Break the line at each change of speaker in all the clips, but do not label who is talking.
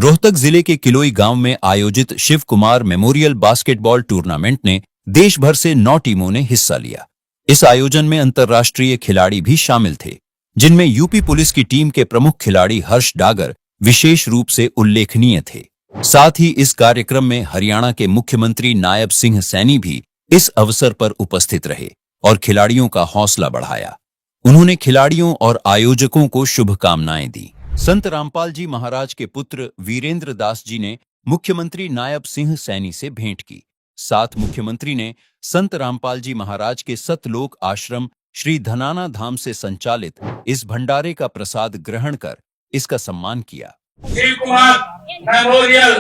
रोहतक जिले के किलोई गांव में आयोजित Shiv Kumar memorial basketball tournament ने देश भर से 9 टीमों ने हिस्सा लिया। इस आयोजन में अंतर्राष्ट्रीय खिलाड़ी भी शामिल थे, जिनमें यूपी पुलिस की टीम के प्रमुख खिलाड़ी हर्ष डागर विशेष रूप से उल्लेखनीय थे। साथ ही इस कार्यक्रम में हरियाणा के मुख्यमंत्री नायब सिंह सैनी भी इस अवसर पर उपस्थित रहे और खिलाड़ियों का हौसला बढ़ाया। उन्होंने खिलाड़ियों और आयोजकों को शुभकामनाएं दी। संत रामपाल जी महाराज के पुत्र वीरेंद्र दास जी ने मुख्यमंत्री नायब सिंह सैनी से भेंट की। साथ मुख्यमंत्री ने संत रामपाल जी महाराज के सतलोक आश्रम श्री धनाना धाम से संचालित इस भंडारे का प्रसाद ग्रहण कर इसका सम्मान किया।
शिव कुमार मेमोरियल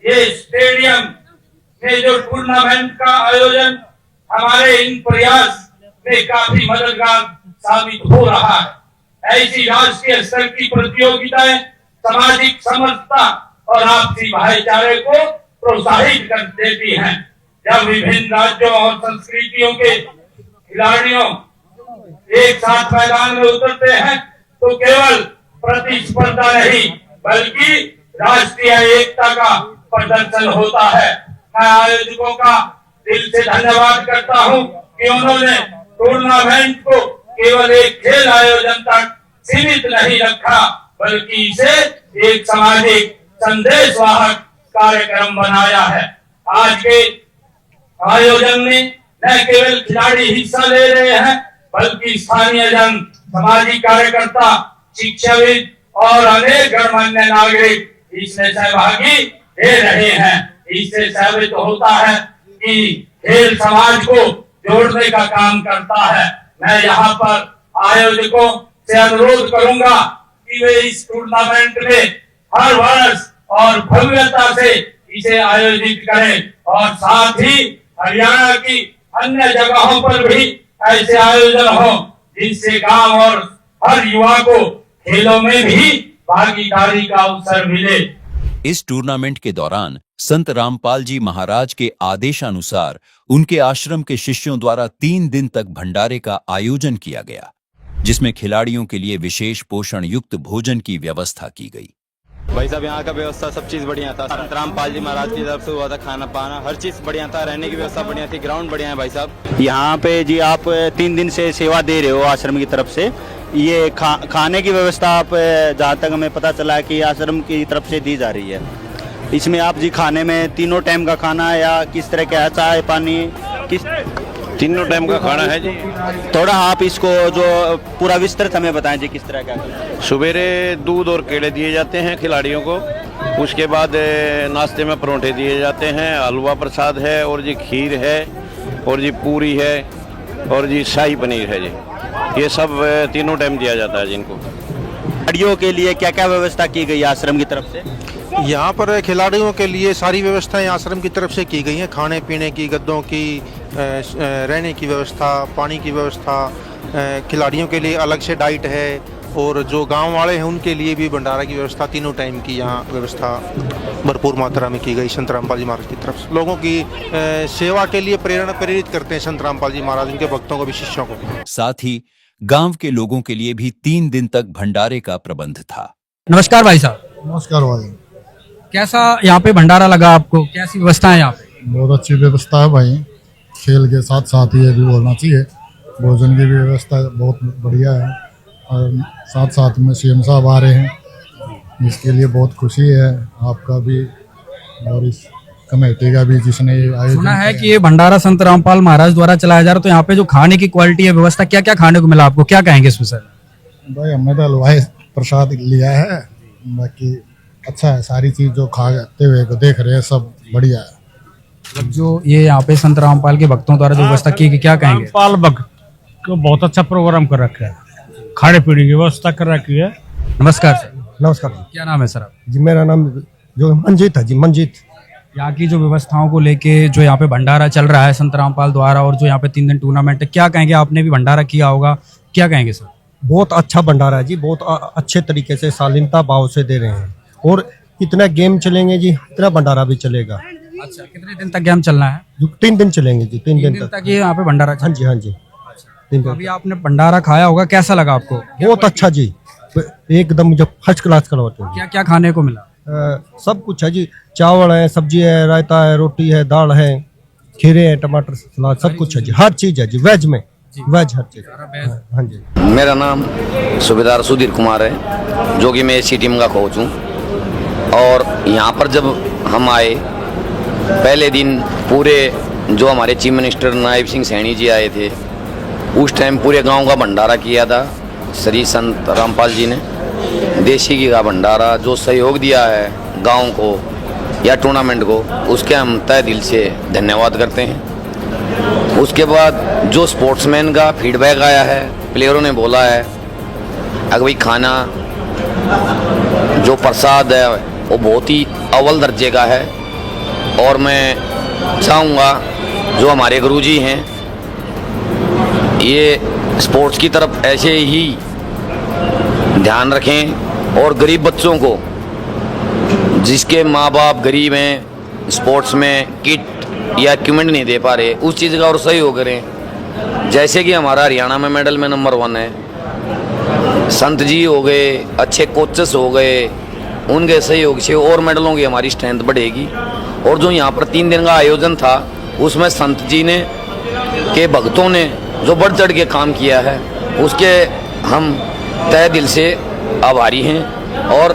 ये स्टेडियम में जो टूर्नामेंट का आयोजन हमारे इन प्रयास में काफी मददगार साबित हो रहा है। ऐसी राष्ट्रीय स्तर की प्रतियोगिताएं सामाजिक समरसता और आपसी भाईचारे को प्रोत्साहित कर देती हैं। जब विभिन्न राज्यों और संस्कृतियों के खिलाड़ियों एक साथ मैदान में उतरते हैं तो केवल प्रतिस्पर्धा नहीं बल्कि राष्ट्रीय एकता का प्रदर्शन होता है। मैं आयोजकों का दिल से धन्यवाद करता हूं कि उन्होंने टूर्नामेंट को केवल एक खेल आयोजन तक सीमित नहीं रखा बल्कि इसे एक सामाजिक संदेशवाहक कार्यक्रम बनाया है। आज के आयोजन में न केवल खिलाड़ी हिस्सा ले रहे हैं बल्कि स्थानीय जन, सामाजिक कार्यकर्ता, शिक्षाविद और अनेक गणमान्य नागरिक इसमें सहभागी ले रहे हैं। इससे साबित होता है कि खेल समाज को जोड़ने का काम करता है। मैं यहाँ पर आयोजकों से अनुरोध करूंगा कि वे इस टूर्नामेंट में हर वर्ष और भव्यता से इसे आयोजित करें और साथ ही हरियाणा की अन्य जगहों पर भी ऐसे आयोजन हो जिससे गांव और हर युवा को खेलों में भी भागीदारी का अवसर मिले।
इस टूर्नामेंट के दौरान संत रामपाल जी महाराज के आदेशानुसार उनके आश्रम के शिष्यों द्वारा 3 दिन तक भंडारे का आयोजन किया गया, जिसमें खिलाड़ियों के लिए विशेष पोषण युक्त भोजन की व्यवस्था की गई।
भाई साहब यहाँ का व्यवस्था सब चीज बढ़िया था। संत रामपाल जी महाराज की तरफ से हुआ था, खाना पाना हर चीज बढ़िया था, रहने की व्यवस्था बढ़िया थी, ग्राउंड बढ़िया है। भाई साहब यहाँ पे जी आप 3 दिन से सेवा दे रहे हो आश्रम की तरफ से। ये खाने की व्यवस्था आप जहाँ तक हमें पता चला है कि आश्रम की तरफ से दी जा रही है। इसमें आप जी खाने में तीनों टाइम का खाना या किस तरह का, चाय पानी किस?
तीनों टाइम का खाना है जी।
थोड़ा आप इसको जो पूरा विस्तृत हमें बताएं जी, किस तरह का?
सवेरे दूध और केले दिए जाते हैं खिलाड़ियों को, उसके बाद नाश्ते में परोठे दिए जाते हैं, हलवा प्रसाद है और जी खीर है और जी पूरी है और जी शाही पनीर है जी। ये सब तीनों टाइम दिया जाता है जिनको।
खिलाड़ियों के लिए क्या क्या व्यवस्था की गई आश्रम की तरफ से?
यहाँ पर खिलाड़ियों के लिए सारी व्यवस्थाएं आश्रम की तरफ से की गई हैं। खाने पीने की, गद्दों की, रहने की व्यवस्था, पानी की व्यवस्था, खिलाड़ियों के लिए अलग से डाइट है और जो गांव वाले हैं उनके लिए भी भंडारा की व्यवस्था, तीनों टाइम की यहाँ व्यवस्था भरपूर मात्रा में की गई संत रामपाल जी महाराज की तरफ से। लोगों की सेवा के लिए प्रेरित करते हैं संत रामपाल जी महाराज, उनके भक्तों को भी, शिष्यों को।
साथ ही गांव के लोगों के लिए भी 3 दिन तक भंडारे का प्रबंध था।
नमस्कार भाई साहब।
नमस्कार भाई।
कैसा यहाँ पे भंडारा लगा आपको? कैसी व्यवस्था है यहाँ पे?
बहुत अच्छी व्यवस्था है भाई। खेल के साथ साथ ये भी बोलना चाहिए, भोजन की भी व्यवस्था बहुत बढ़िया है और साथ साथ में सीएम साहब आ रहे हैं, इसके लिए बहुत खुशी है आपका भी और इस कमेटी का भी जिसने आयोजन।
सुना है कि ये भंडारा संत रामपाल महाराज द्वारा चलाया जा रहा है, तो यहाँ पे जो खाने की क्वालिटी है, व्यवस्था, क्या क्या खाने को मिला आपको? क्या कहेंगे इसमें सर?
भाई हमने तो हलवाई प्रसाद लिया है, बाकी अच्छा है, सारी चीज जो खाते हुए को देख रहे हैं सब बढ़िया है।
जो ये यहाँ पे संत रामपाल के भक्तों द्वारा जो व्यवस्था की गई, क्या कहेंगे?
रामपाल भक्त को बहुत अच्छा प्रोग्राम कर रखा है, खाने पीने की व्यवस्था कर रखी है।
नमस्कार सर।
नमस्कार।
क्या नाम है सर आप?
जी मेरा नाम जो मंजीत है जी, मंजीत।
यहाँ की जो व्यवस्थाओं को लेके जो यहाँ पे भंडारा चल रहा है संत रामपाल द्वारा और जो यहाँ पे 3 दिन टूर्नामेंट है, क्या कहेंगे? आपने भी भंडारा किया होगा, क्या कहेंगे सर?
बहुत अच्छा भंडारा है जी, बहुत अच्छे तरीके से शालीनता भाव से दे रहे हैं और इतना गेम चलेंगे जी, इतना भंडारा भी चलेगा।
अच्छा, कितने दिन तक गेम चलना है?
3 दिन चलेंगे जी, 3 दिन
तक ये यहाँ पे भंडारा?
हाँ जी, हाँ जी।
तो अभी आपने भंडारा खाया होगा, कैसा लगा आपको?
बहुत अच्छा जी, एकदम जब फर्स्ट क्लास का होता है।
क्या क्या खाने को मिला?
सब कुछ है जी, चावल है, सब्जी है, रायता है, रोटी है, दाल है, खीरे हैं, टमाटर सलाद, सब कुछ है जी, हर चीज़ है जी, वेज में, वेज हर चीज़। हाँ जी।
मेरा नाम सूबेदार सुधीर कुमार है, जो कि मैं एसी टीम का कोच हूँ। और यहाँ पर जब हम आए पहले दिन, पूरे जो हमारे चीफ मिनिस्टर नायब सिंह सैनी जी आए थे, उस टाइम पूरे गांव का भंडारा किया था श्री संत रामपाल जी ने। देसी घी का भंडारा जो सहयोग दिया है गांव को या टूर्नामेंट को, उसके हम तहे दिल से धन्यवाद करते हैं। उसके बाद जो स्पोर्ट्समैन का फीडबैक आया है, प्लेयरों ने बोला है अगर भाई खाना जो प्रसाद है वो बहुत ही अव्वल दर्जे का है। और मैं चाहूँगा जो हमारे गुरुजी हैं ये स्पोर्ट्स की तरफ ऐसे ही ध्यान रखें और गरीब बच्चों को, जिसके माँ बाप गरीब हैं, स्पोर्ट्स में किट या इक्विपमेंट नहीं दे पा रहे, उस चीज़ का और सहयोग करें। जैसे कि हमारा हरियाणा में मेडल में नंबर 1 है, संत जी हो गए, अच्छे कोचेस हो गए, उनके सहयोग से और मेडलों की हमारी स्ट्रेंथ बढ़ेगी। और जो यहाँ पर 3 दिन का आयोजन था, उसमें संत जी ने के भक्तों ने जो बढ़ चढ़ के काम किया है, उसके हम तहे दिल से आभारी हैं और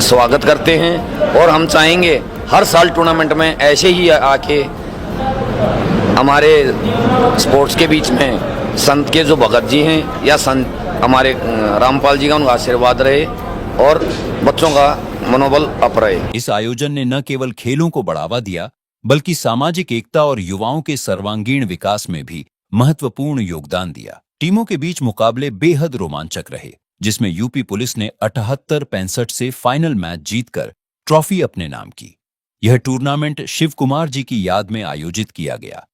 स्वागत करते हैं। और हम चाहेंगे हर साल टूर्नामेंट में ऐसे ही आके हमारे स्पोर्ट्स के बीच में संत के जो भगत जी हैं या संत हमारे रामपाल जी का उनका आशीर्वाद रहे और बच्चों का मनोबल अप रहे।
इस आयोजन ने न केवल खेलों को बढ़ावा दिया, बल्कि सामाजिक एकता और युवाओं के सर्वांगीण विकास में भी महत्वपूर्ण योगदान दिया। टीमों के बीच मुकाबले बेहद रोमांचक रहे, जिसमें यूपी पुलिस ने 78-65 से फाइनल मैच जीतकर ट्रॉफी अपने नाम की। यह टूर्नामेंट शिव कुमार जी की याद में आयोजित किया गया।